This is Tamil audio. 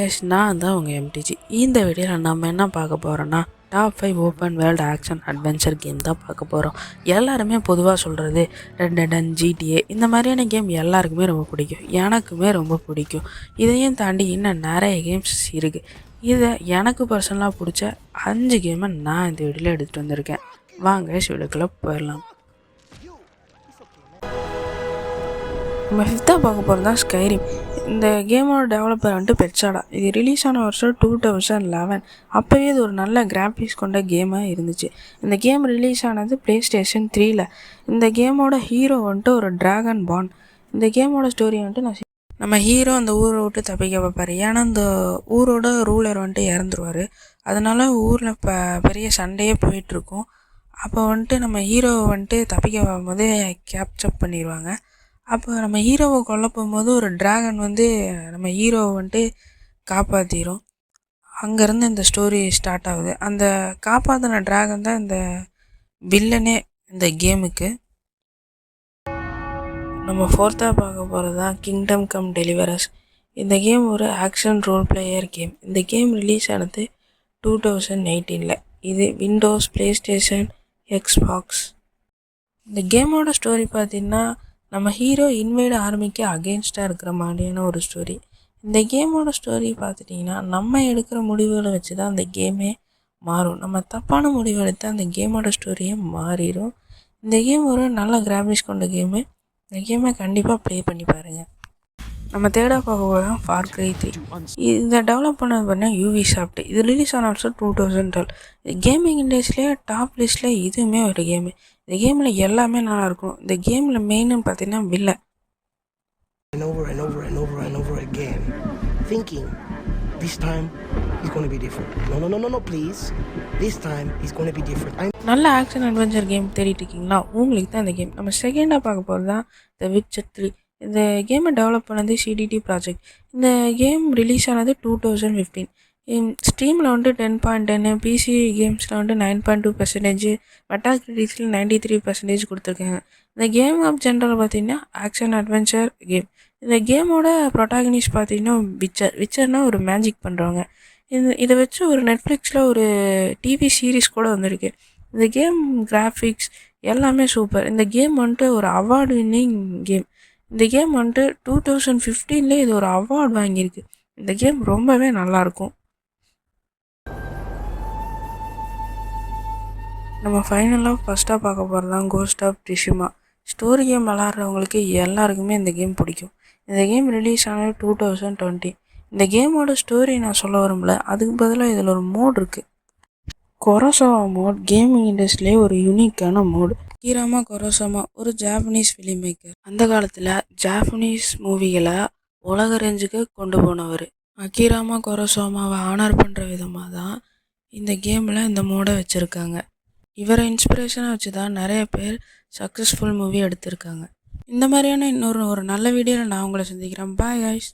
எஸ் நான் தான் உங்கள் எம்டிஜி. இந்த வீடியோவில் நம்ம என்ன பார்க்க போகிறோன்னா top 5 open world action adventure game தான் பார்க்க போகிறோம். எல்லாருமே பொதுவாக சொல்கிறது ரெட் டெட் ஜிடிஏ இந்த மாதிரியான கேம் எல்லாருக்குமே ரொம்ப பிடிக்கும். எனக்குமே ரொம்ப பிடிக்கும். இதையும் தாண்டி இன்னும் நிறைய கேம்ஸ் இருக்குது. இதை எனக்கு பர்சனலாக பிடிச்ச 5 கேமை நான் இந்த வீடியோவில் எடுத்துகிட்டு வந்திருக்கேன். வாங்க வீடியோக்குள்ளே போயிடலாம். நம்ம ஃபிஃப்த்தாக பார்க்க போகிறது தான் ஸ்கைரிம். இந்த கேமோட டெவலப்பர் வந்துட்டு பெட்சாடா. இது ரிலீஸ் ஆன வருஷம் 2011. அப்போவே இது ஒரு நல்ல கிராஃபிக்ஸ் கொண்ட கேமாக இருந்துச்சு. இந்த கேம் ரிலீஸ் ஆனது PlayStation 3ல். இந்த கேமோட ஹீரோ வந்துட்டு ஒரு டிராகன் பான். இந்த கேமோட ஸ்டோரி வந்துட்டு நம்ம ஹீரோ அந்த ஊரை விட்டு தப்பிக்க பார்ப்பார். ஏன்னா இந்த ஊரோட ரூலர் வந்துட்டு இறந்துருவார். அதனால் ஊரில் பெரிய சண்டையே போயிட்டுருக்கும். அப்போ வந்துட்டு நம்ம ஹீரோவை வந்துட்டு தப்பிக்க போகும்போது கேப்சர் பண்ணிடுவாங்க. அப்போ நம்ம ஹீரோவை கொல்ல போகும்போது ஒரு டிராகன் வந்து நம்ம ஹீரோவை வந்துட்டு காப்பாற்றிடும். அங்கேருந்து இந்த ஸ்டோரி ஸ்டார்ட் ஆகுது. அந்த காப்பாற்றின டிராகன் தான் இந்த வில்லனே இந்த கேமுக்கு. நம்ம ஃபோர்த்தாக பார்க்க போகிறது தான் கிங்டம் கம் டெலிவரர்ஸ். இந்த கேம் ஒரு ஆக்ஷன் ரோல் பிளேயர் கேம். இந்த கேம் ரிலீஸ் ஆனது 2018ல். இது விண்டோஸ், PlayStation, Xbox. இந்த கேமோட ஸ்டோரி பார்த்திங்கன்னா நம்ம ஹீரோ இன்வைட் ஆர்மிக்கு அகெயின்ஸ்டாக இருக்கிற மாதிரியான ஒரு ஸ்டோரி. இந்த கேமோட ஸ்டோரி பார்த்துட்டிங்கன்னா நம்ம எடுக்கிற முடிவுகளை வச்சு தான் அந்த கேமே மாறும். நம்ம தப்பான முடிவு எடுத்தால் அந்த கேமோட ஸ்டோரியே மாறிடும். இந்த கேம் ஒரு நல்ல கிராஃபிக்ஸ் கொண்ட கேமு. இந்த கேமை கண்டிப்பாக ப்ளே பண்ணி பாருங்கள். நம்ம தேடாக பார்க்க போகிறோம் ஃபார் கிரை 3. இதை டெவலப் பண்ணது பார்த்தீங்கன்னா யூபிசாஃப்ட். இது ரிலீஸ் ஆன வருஷம் 2012. கேமிங் இண்டஸ்ட்ரியிலே டாப் லிஸ்ட்டில் இதுவுமே ஒரு கேமு. இந்த கேமில் எல்லாமே நல்லாயிருக்கும். இந்த கேமில் மெயின்னு பார்த்தீங்கன்னா வில்லன். நல்ல ஆக்ஷன் அட்வென்ச்சர் கேம் தேடிட்டு இருக்கீங்களா? உங்களுக்கு தான் இந்த கேம். நம்ம செகண்டாக பார்க்க போகிறது தான் த விட்சர் 3. இந்த கேமை டெவலப் பண்ணது CDT ப்ராஜெக்ட். இந்த கேம் ரிலீஸ் ஆனது 2015. ஸ்டீமில் வந்துட்டு 10.10, பிசி கேம்ஸில் வந்துட்டு 9.2%, மெட்டாகிரிட்டிக்ஸில் 93% கொடுத்துருக்காங்க. இந்த கேம் ஆஃப் ஜென்ரல் பார்த்திங்கன்னா ஆக்ஷன் அட்வென்ச்சர் கேம். இந்த கேமோட ப்ரொட்டாகனிஸ்ட் பார்த்திங்கன்னா விச்சர்னால் ஒரு மேஜிக் பண்ணுறவங்க. இதை வச்சு ஒரு நெட்ஃப்ளிக்ஸில் ஒரு டிவி சீரீஸ் கூட வந்திருக்கு. இந்த கேம் கிராஃபிக்ஸ் எல்லாமே சூப்பர். இந்த கேம் வந்துட்டு ஒரு அவார்டு வின்னிங் கேம். இந்த கேம் வந்துட்டு 2015லே இது ஒரு அவார்டு வாங்கியிருக்கு. இந்த கேம் ரொம்பவே நல்லாயிருக்கும். நம்ம ஃபைனலாக ஃபஸ்ட்டாக பார்க்க போகிறது தான் கோஸ்ட் ஆஃப் ட்சுஷிமா. ஸ்டோரி கேம் விளாட்றவங்களுக்கு எல்லாருக்குமே இந்த கேம் பிடிக்கும். இந்த கேம் ரிலீஸ் ஆனது 2020. இந்த கேமோட ஸ்டோரி நான் சொல்ல வரும்ல, அதுக்கு பதிலாக இதில் ஒரு மோட் இருக்குது. கொரோசாவா மோட் கேமிங் இண்டஸ்ட்ரியிலே ஒரு யூனிக்கான மோடு. அகிராமா குரோசாவா ஒரு ஜாப்பனீஸ் ஃபிலிம் மேக்கர். அந்த காலத்தில் ஜாப்பனீஸ் மூவிகளை உலக ரேஞ்சுக்கு கொண்டு போனவர். அகிராமா குரோசாவாவை ஆனர் பண்ணுற விதமாக தான் இந்த கேமில் இந்த மோடை வச்சுருக்காங்க. இவரை இன்ஸ்பிரேஷனாக வச்சு தான் நிறைய பேர் சக்ஸஸ்ஃபுல் மூவி எடுத்திருக்காங்க. இந்த மாதிரியான இன்னொரு நல்ல வீடியோவில் நான் உங்களை சந்திக்கிறேன். Bye guys.